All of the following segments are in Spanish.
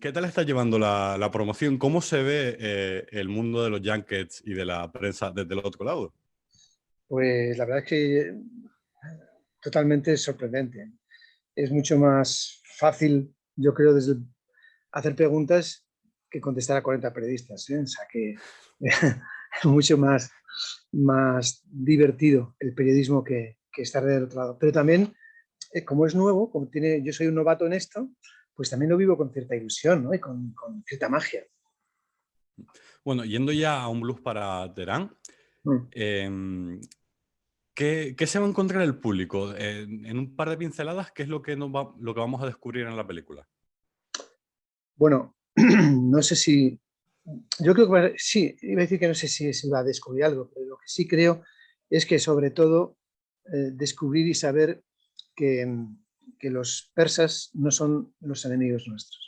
¿Qué tal está llevando la promoción? ¿Cómo se ve el mundo de los junkets y de la prensa desde el otro lado? Pues la verdad es que totalmente sorprendente. Es mucho más fácil, yo creo, hacer preguntas que contestar a 40 periodistas, ¿eh? O sea que es mucho más divertido el periodismo que estar del otro lado. Pero también, como es nuevo, yo soy un novato en esto, pues también lo vivo con cierta ilusión, ¿no? Y con cierta magia. Bueno, yendo ya a un blues para Teherán, Mm. em, ¿qué se va a encontrar el público? En un par de pinceladas, ¿qué es lo que, lo que vamos a descubrir en la película? Bueno, no sé si. Yo creo que sí, iba a decir que no sé si se va a descubrir algo, pero lo que sí creo es que sobre todo descubrir y saber que, que los persas no son los enemigos nuestros.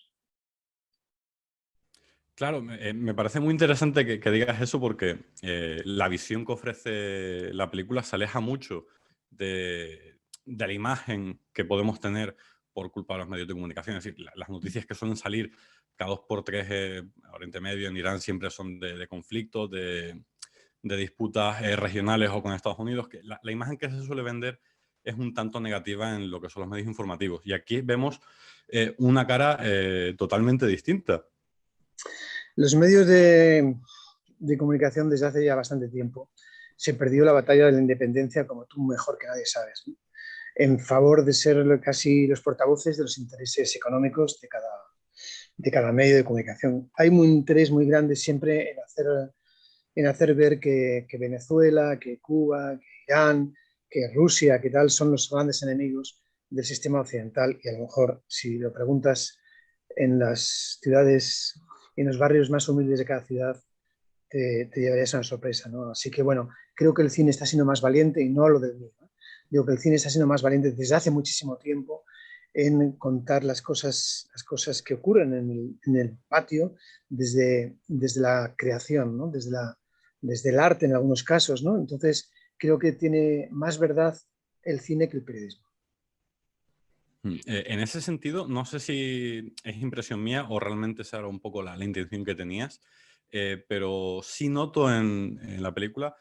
Claro, me parece muy interesante que digas eso porque la visión que ofrece la película se aleja mucho de la imagen que podemos tener por culpa de los medios de comunicación. Es decir, las noticias que suelen salir cada 2 por 3 Oriente Medio, en Irán, siempre son de conflictos, de disputas regionales o con Estados Unidos. Que la imagen que se suele vender es un tanto negativa en lo que son los medios informativos. Y aquí vemos una cara totalmente distinta. Los medios de comunicación desde hace ya bastante tiempo se perdió la batalla de la independencia, como tú mejor que nadie sabes, ¿no? En favor de ser casi los portavoces de los intereses económicos de cada medio de comunicación. Hay un interés muy grande siempre en hacer ver que Venezuela, que Cuba, que Irán, que Rusia, que tal, son los grandes enemigos del sistema occidental. Y a lo mejor, si lo preguntas en las ciudades, en los barrios más humildes de cada ciudad, te llevarías una sorpresa, ¿no? Así que bueno, creo que el cine está siendo más valiente y no lo del mío, ¿no? Digo que el cine está siendo más valiente desde hace muchísimo tiempo en contar las cosas que ocurren en el patio desde la creación, ¿no? Desde el arte en algunos casos, ¿no? Entonces, creo que tiene más verdad el cine que el periodismo. En ese sentido, no sé si es impresión mía o realmente esa era un poco la intención que tenías, pero sí noto en la película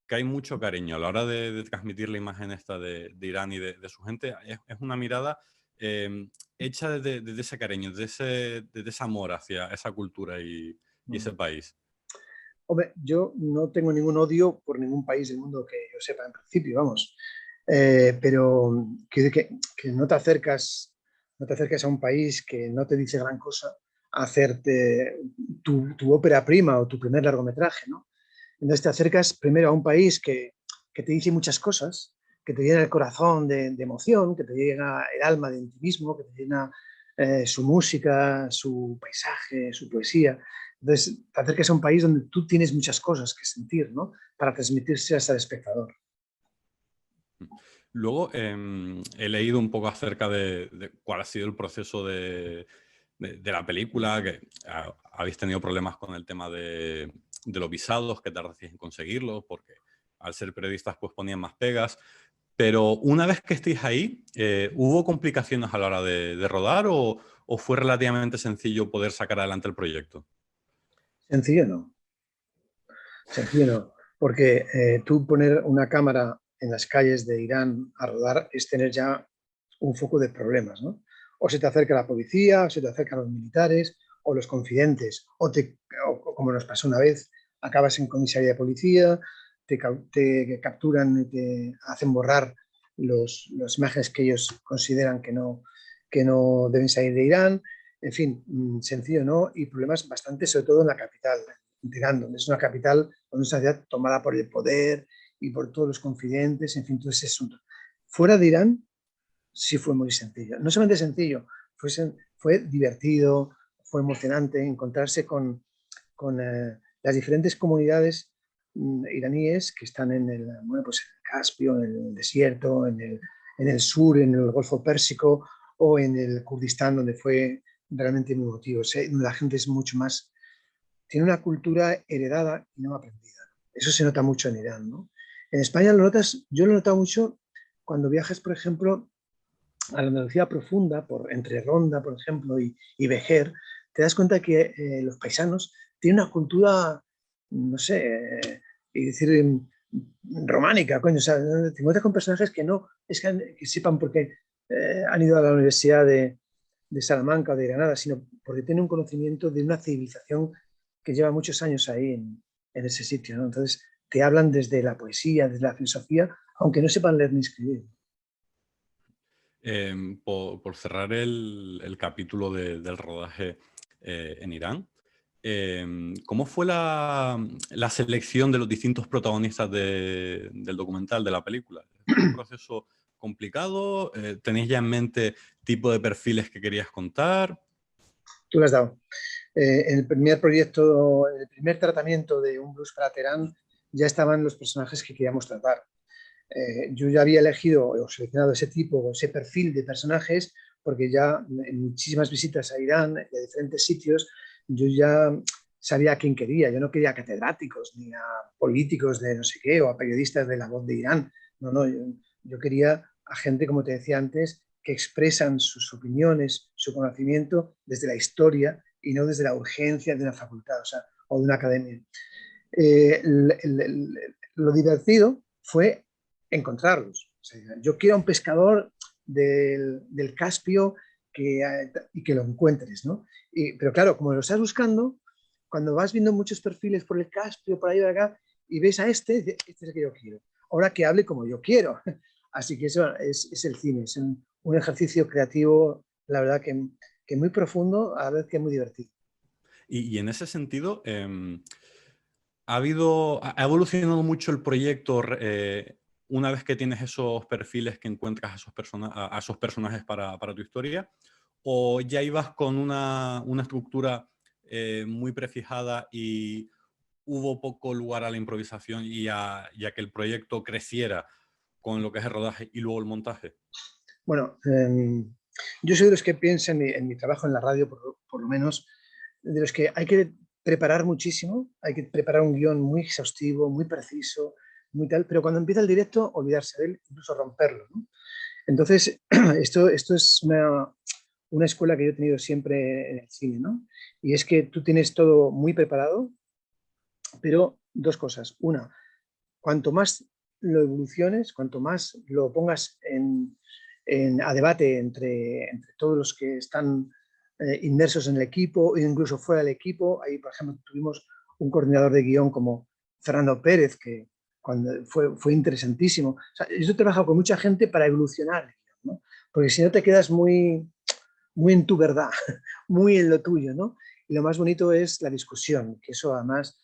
que hay mucho cariño a la hora de transmitir la imagen esta de Irán y de su gente. Es una mirada eh, hecha desde ese cariño, desde ese amor hacia esa cultura y ese país. Hombre, yo no tengo ningún odio por ningún país del mundo que yo sepa en principio, vamos. Pero que no te acercas a un país que no te dice gran cosa a hacerte tu ópera prima o tu primer largometraje, ¿no? Entonces te acercas primero a un país que te dice muchas cosas, que te llena el corazón de emoción, que te llena el alma de intimismo, que te llena su música, su paisaje, su poesía. Entonces te acercas a un país donde tú tienes muchas cosas que sentir, ¿no? Para transmitirse al espectador. Luego he leído un poco acerca de cuál ha sido el proceso de la película, que habéis tenido problemas con el tema de los visados, que tardasteis en conseguirlos, porque al ser periodistas pues ponían más pegas. Pero una vez que estéis ahí, ¿hubo complicaciones a la hora de rodar o fue relativamente sencillo poder sacar adelante el proyecto? Sencillo no, sencillo no, porque tú poner una cámara en las calles de Irán a rodar es tener ya un foco de problemas, ¿no? O se te acerca la policía, o se te acercan los militares, o los confidentes, o como nos pasó una vez, acabas en comisaría de policía, te capturan y te hacen borrar las imágenes que ellos consideran que no deben salir de Irán. En fin, sencillo, ¿no? Y problemas bastante, sobre todo en la capital, en Teherán, donde es una capital, donde es una ciudad tomada por el poder y por todos los confidentes, en fin, todo ese asunto. Fuera de Irán, sí fue muy sencillo. No solamente sencillo, fue divertido, fue emocionante encontrarse con las diferentes comunidades iraníes que están pues en el Caspio, en el desierto, en el sur, en el Golfo Pérsico o en el Kurdistán, donde fue realmente muy emotivo. La gente es mucho más, tiene una cultura heredada y no aprendida. Eso se nota mucho en Irán, ¿no? En España lo notas, yo lo he notado mucho cuando viajas, por ejemplo, a la Andalucía profunda, entre Ronda, por ejemplo, y Vejer, te das cuenta que los paisanos tienen una cultura, no sé, y decir, románica, coño, o sea, te encuentras con personajes que no es que sepan porque han ido a la Universidad de Salamanca o de Granada, sino porque tienen un conocimiento de una civilización que lleva muchos años ahí en ese sitio, ¿no? Entonces te hablan desde la poesía, desde la filosofía, aunque no sepan leer ni escribir. Por cerrar el capítulo del rodaje en Irán, ¿cómo fue la selección de los distintos protagonistas del documental, de la película? ¿Fue un proceso complicado? ¿Tenéis ya en mente tipo de perfiles que querías contar? Tú lo has dado. En el primer proyecto, en el primer tratamiento de Un blues para Teherán, ya estaban los personajes que queríamos tratar. Yo ya había elegido o seleccionado ese tipo o ese perfil de personajes porque ya en muchísimas visitas a Irán y a diferentes sitios, yo ya sabía a quién quería. Yo no quería a catedráticos ni a políticos de no sé qué o a periodistas de La Voz de Irán. No, no, yo quería a gente, como te decía antes, que expresan sus opiniones, su conocimiento desde la historia y no desde la urgencia de una facultad, o sea, o de una academia. Lo divertido fue encontrarlos. O sea, yo quiero un pescador del Caspio y que lo encuentres, ¿no? Pero claro, como lo estás buscando, cuando vas viendo muchos perfiles por el Caspio, por ahí de acá, y ves a este es el que yo quiero. Ahora que hable como yo quiero. Así que eso es el cine, es un ejercicio creativo, la verdad que muy profundo, a la vez que muy divertido. Y en ese sentido, ha evolucionado mucho el proyecto una vez que tienes esos perfiles que encuentras a esos personajes para tu historia, o ya ibas con una estructura muy prefijada y hubo poco lugar a la improvisación y a que el proyecto creciera con lo que es el rodaje y luego el montaje? Bueno, yo soy de los que piensan en mi trabajo en la radio, por lo menos, de los que hay que preparar muchísimo, hay que preparar un guión muy exhaustivo, muy preciso, muy tal, pero cuando empieza el directo, olvidarse de él, incluso romperlo, ¿no? Entonces, esto es una escuela que yo he tenido siempre en el cine, ¿no? Y es que tú tienes todo muy preparado, pero dos cosas. Una, cuanto más lo evoluciones, cuanto más lo pongas a debate entre todos los que están inmersos en el equipo e incluso fuera del equipo. Ahí, por ejemplo, tuvimos un coordinador de guión como Fernando Pérez, que fue interesantísimo. O sea, yo he trabajado con mucha gente para evolucionar, ¿no? Porque si no te quedas muy en tu verdad, muy en lo tuyo, ¿no? Y lo más bonito es la discusión, que eso además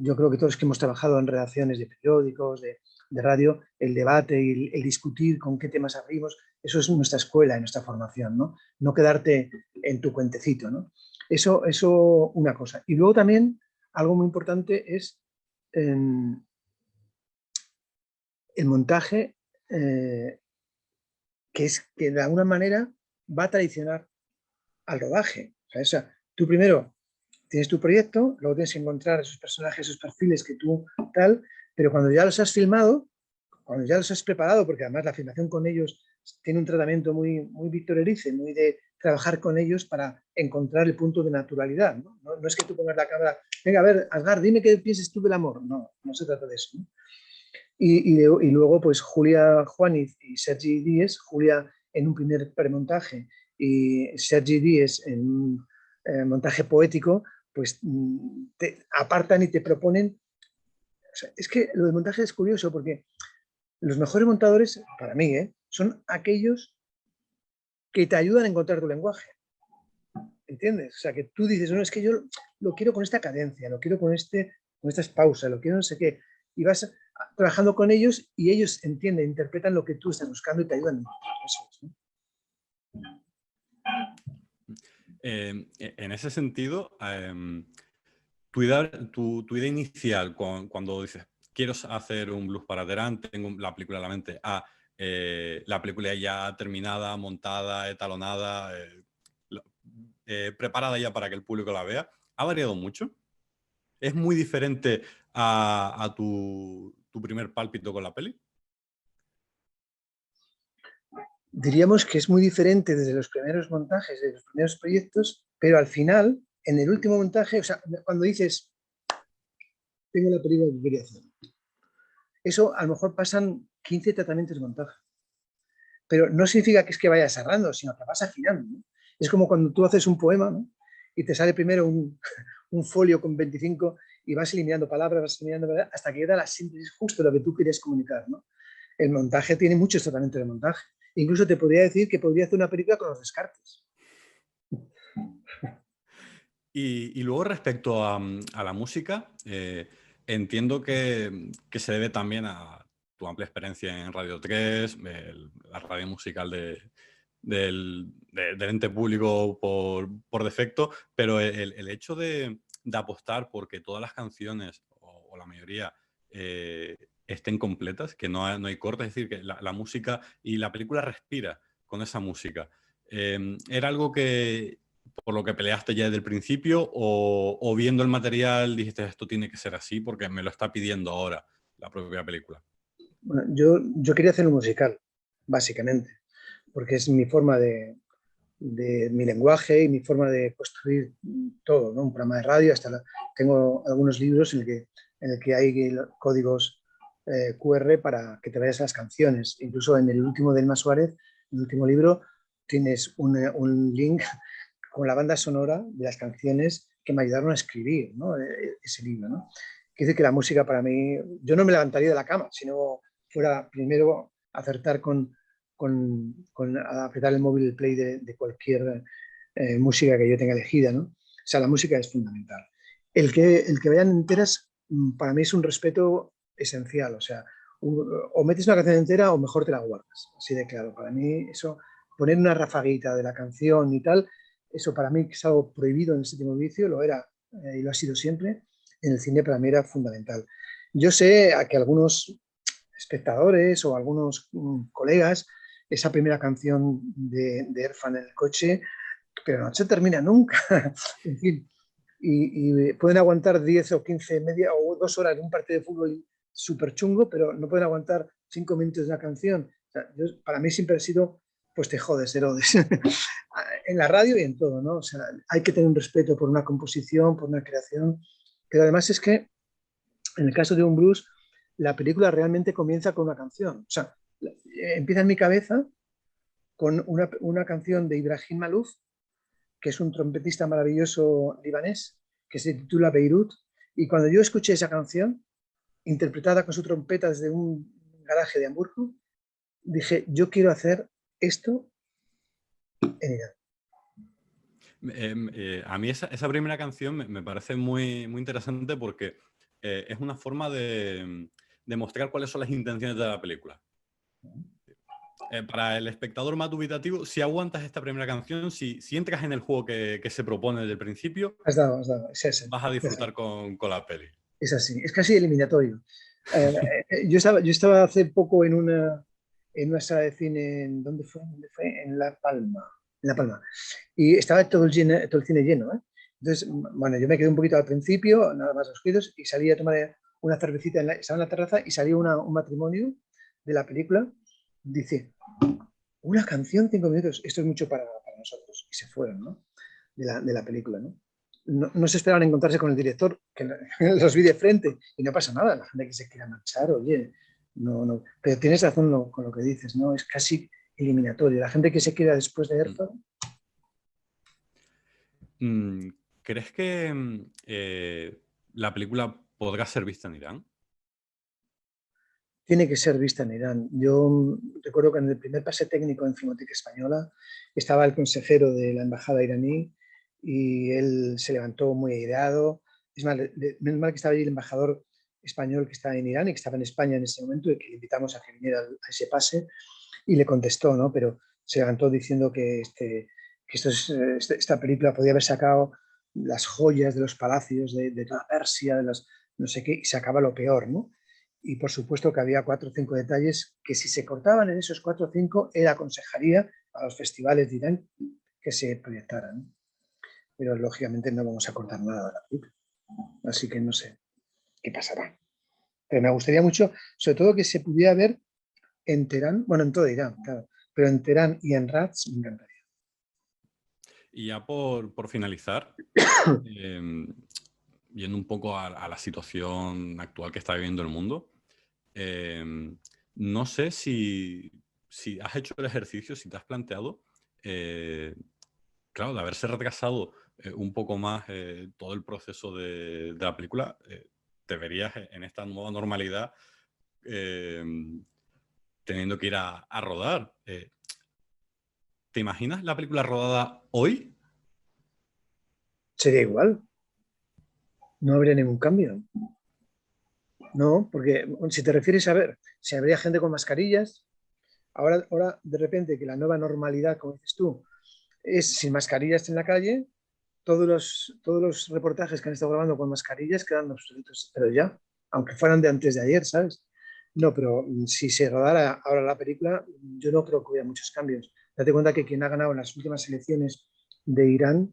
yo creo que todos los que hemos trabajado en redacciones de periódicos, de radio, el debate y el discutir con qué temas abrimos, eso es nuestra escuela y nuestra formación, ¿no? No quedarte en tu cuentecito, ¿no? Eso una cosa. Y luego también algo muy importante es el montaje, que es que de alguna manera va a traicionar al rodaje. O sea, tú primero tienes tu proyecto, luego tienes que encontrar esos personajes, esos perfiles que tú tal, pero cuando ya los has filmado, cuando ya los has preparado, porque además la filmación con ellos tiene un tratamiento muy Víctor Erice, muy de trabajar con ellos para encontrar el punto de naturalidad. No es que tú pongas la cámara, venga, a ver, Asghar, dime qué piensas tú del amor. No se trata de eso, ¿no? Y luego, pues Julia Juaniz y Sergi Díez, Julia en un primer premontaje y Sergi Díez en un montaje poético, pues te apartan y te proponen. O sea, es que lo del montaje es curioso porque los mejores montadores, para mí, son aquellos que te ayudan a encontrar tu lenguaje. ¿Entiendes? O sea, que tú dices, no, es que yo lo quiero con esta cadencia, lo quiero con estas pausas, lo quiero no sé qué. Y vas trabajando con ellos y ellos entienden, interpretan lo que tú estás buscando y te ayudan. Eso es, ¿no? En ese sentido, tu idea inicial cuando dices, quiero hacer un blues para Terán, tengo la película en la mente, la película ya terminada, montada, etalonada, preparada ya para que el público la vea, ¿ha variado mucho? ¿Es muy diferente a tu primer pálpito con la peli? Diríamos que es muy diferente desde los primeros montajes, de los primeros proyectos, pero al final, en el último montaje, o sea, cuando dices, tengo la película que quería hacer, eso a lo mejor pasan 15 tratamientos de montaje, pero no significa que es que vayas cerrando, sino que vas afinando, ¿no? Es como cuando tú haces un poema, ¿no? Y te sale primero un folio con 25 y vas eliminando palabras, hasta que queda la síntesis justo de lo que tú quieres comunicar, ¿no? El montaje tiene muchos tratamientos de montaje. Incluso te podría decir que podría hacer una película con los descartes. Y luego respecto a la música, entiendo que se debe también a tu amplia experiencia en Radio 3, la radio musical del ente público por defecto, pero el hecho de apostar porque todas las canciones, o la mayoría, estén completas, que no hay cortes, es decir, que la música y la película respira con esa música. ¿Era algo que por lo que peleaste ya desde el principio o viendo el material dijiste esto tiene que ser así porque me lo está pidiendo ahora la propia película? Bueno, yo quería hacer un musical, básicamente, porque es mi forma de mi lenguaje y mi forma de construir todo, ¿no? Un programa de radio, tengo algunos libros en el que hay códigos QR para que te vayas a las canciones. Incluso en el último de Elma Suárez, el último libro, tienes un link con la banda sonora de las canciones que me ayudaron a escribir, ¿no? Ese libro, ¿no? Quiere decir que la música para mí, yo no me levantaría de la cama si no fuera primero acertar con apretar el móvil play de cualquier música que yo tenga elegida, ¿no? O sea, la música es fundamental. El que vayan enteras, para mí es un respeto esencial, o sea, o metes una canción entera o mejor te la guardas, así de claro. Para mí eso, poner una rafaguita de la canción y tal, eso para mí que es algo prohibido en el séptimo vicio, lo era y lo ha sido siempre, en el cine para mí era fundamental. Yo sé a que algunos espectadores o algunos colegas, esa primera canción de Erfan en el coche, pero no se termina nunca. En fin, y pueden aguantar 10 o 15, media o 2 horas de un partido de fútbol súper chungo, pero no pueden aguantar 5 minutos de una canción. O sea, para mí siempre ha sido, pues te jodes, Herodes. En la radio y en todo, ¿no? O sea, hay que tener un respeto por una composición, por una creación, pero además es que en el caso de un blues, la película realmente comienza con una canción. O sea, empieza en mi cabeza con una canción de Ibrahim Malouf, que es un trompetista maravilloso libanés, que se titula Beirut. Y cuando yo escuché esa canción, interpretada con su trompeta desde un garaje de Hamburgo, dije, yo quiero hacer esto en Irán. A mí esa primera canción me parece muy, muy interesante porque es una forma de mostrar cuáles son las intenciones de la película. Para el espectador más dubitativo, si aguantas esta primera canción, si entras en el juego que se propone desde el principio, Has dado, vas a disfrutar con la peli. es así, es casi eliminatorio. Yo estaba hace poco en una sala de cine, ¿dónde fue? En La Palma. En La Palma. Y estaba todo el cine lleno, ¿eh? Entonces, bueno, yo me quedé un poquito al principio, nada más los cuidos, y salí a tomar una cervecita, estaba en la terraza y salió un matrimonio de la película. Dice, una canción, 5 minutos, esto es mucho para nosotros. Y se fueron, ¿no? De la película, ¿no? No se esperaban encontrarse con el director, que los vi de frente y no pasa nada, la gente que se quiera marchar, oye, no. Pero tienes razón con lo que dices, ¿no? Es casi eliminatorio. La gente que se queda después de Herzog. ¿Crees que la película podrá ser vista en Irán? Tiene que ser vista en Irán. Yo recuerdo que en el primer pase técnico en Filmoteca Española estaba el consejero de la embajada iraní y él se levantó muy aireado. Es más, menos mal que estaba allí el embajador español que está en Irán y que estaba en España en ese momento y que le invitamos a que viniera a ese pase y le contestó, ¿no? Pero se levantó diciendo que esta película podía haber sacado las joyas de los palacios de toda Persia, de los no sé qué, y sacaba lo peor, ¿no? Y por supuesto que había 4 o 5 detalles que si se cortaban en esos 4 o 5, él aconsejaría a los festivales de Irán que se proyectaran. Pero lógicamente no vamos a cortar nada de la película. Así que no sé qué pasará. Pero me gustaría mucho, sobre todo que se pudiera ver en Teherán, bueno, en todo Irán, claro, pero en Teherán y en Rats me encantaría. Y ya por finalizar, yendo un poco a la situación actual que está viviendo el mundo, no sé si has hecho el ejercicio, si te has planteado, claro, de haberse retrasado un poco más todo el proceso de la película, te verías en esta nueva normalidad teniendo que ir a rodar. ¿Te imaginas la película rodada hoy? Sería igual, no habría ningún cambio. No, porque si te refieres a ver, si habría gente con mascarillas, ahora de repente que la nueva normalidad, como dices tú, es sin mascarillas en la calle, todos los reportajes que han estado grabando con mascarillas quedan obsoletos, pero ya, aunque fueran de antes de ayer, ¿sabes? No, pero si se rodara ahora la película, yo no creo que hubiera muchos cambios. Date cuenta que quien ha ganado en las últimas elecciones de Irán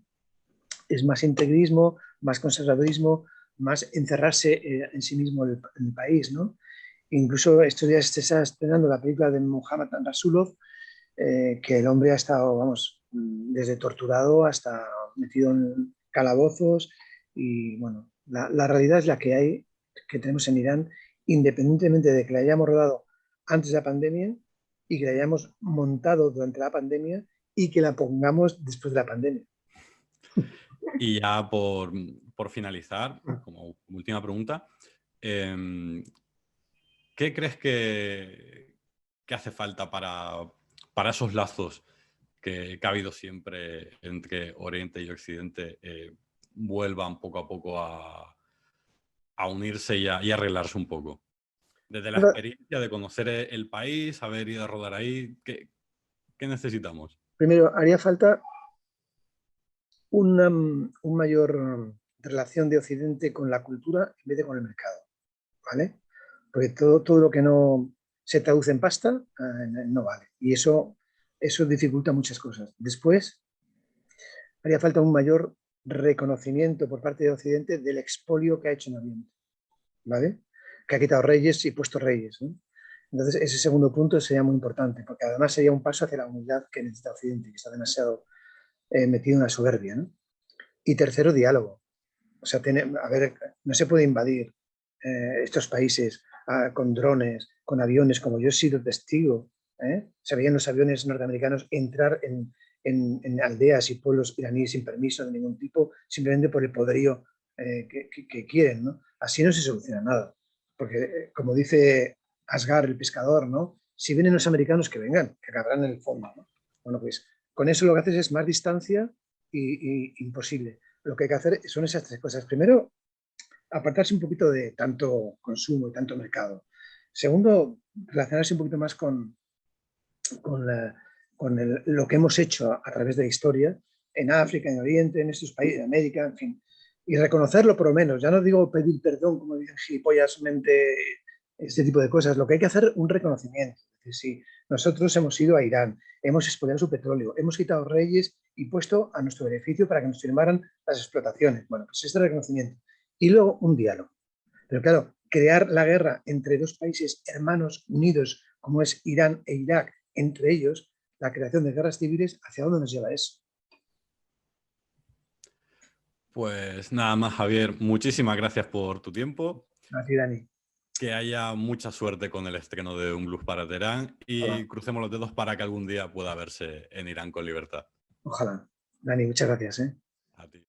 es más integrismo, más conservadurismo, más encerrarse en sí mismo el país, ¿no? Incluso estos días se está estrenando la película de Mohammad Rasulov, que el hombre ha estado, vamos, desde torturado hasta metido en calabozos y, bueno, la realidad es la que hay, que tenemos en Irán, independientemente de que la hayamos rodado antes de la pandemia y que la hayamos montado durante la pandemia y que la pongamos después de la pandemia. Y ya por finalizar, como última pregunta, ¿qué crees que hace falta para esos lazos que ha habido siempre entre Oriente y Occidente vuelvan poco a poco a unirse y arreglarse un poco? Desde la experiencia de conocer el país, haber ido a rodar ahí, ¿qué necesitamos? Primero, haría falta una mayor relación de Occidente con la cultura en vez de con el mercado, ¿vale? Porque todo lo que no se traduce en pasta no vale. Y eso dificulta muchas cosas. Después, haría falta un mayor reconocimiento por parte de Occidente del expolio que ha hecho en Oriente, ¿vale? Que ha quitado reyes y puesto reyes, ¿no? Entonces, ese segundo punto sería muy importante, porque además sería un paso hacia la unidad que necesita Occidente, que está demasiado metido en la soberbia, ¿no? Y tercero, diálogo. O sea, a ver, no se puede invadir estos países con drones, con aviones, como yo he sido testigo. Se veían los aviones norteamericanos entrar en aldeas y pueblos iraníes sin permiso de ningún tipo, simplemente por el poderío que quieren, ¿no? Así no se soluciona nada. Porque, como dice Asghar, el pescador, ¿no? Si vienen los americanos, que vengan, que acabarán en el fondo, ¿no? Bueno, pues con eso lo que haces es más distancia y imposible. Lo que hay que hacer son esas tres cosas. Primero, apartarse un poquito de tanto consumo y tanto mercado. Segundo, relacionarse un poquito más con lo que hemos hecho a través de la historia en África, en Oriente, en estos países, en América, en fin. Y reconocerlo por lo menos. Ya no digo pedir perdón, como dicen gilipollasmente, este tipo de cosas. Lo que hay que hacer es un reconocimiento. Es decir, si nosotros hemos ido a Irán, hemos expoliado su petróleo, hemos quitado reyes y puesto a nuestro beneficio para que nos firmaran las explotaciones. Bueno, pues este reconocimiento. Y luego un diálogo. Pero claro, crear la guerra entre dos países hermanos unidos, como es Irán e Irak, entre ellos, la creación de guerras civiles, ¿hacia dónde nos lleva eso? Pues nada más, Javier, muchísimas gracias por tu tiempo. Así, Dani. Que haya mucha suerte con el estreno de Un Blues para Teherán y Ojalá. crucemos los dedos para que algún día pueda verse en Irán con libertad. Ojalá. Dani, muchas gracias. A ti.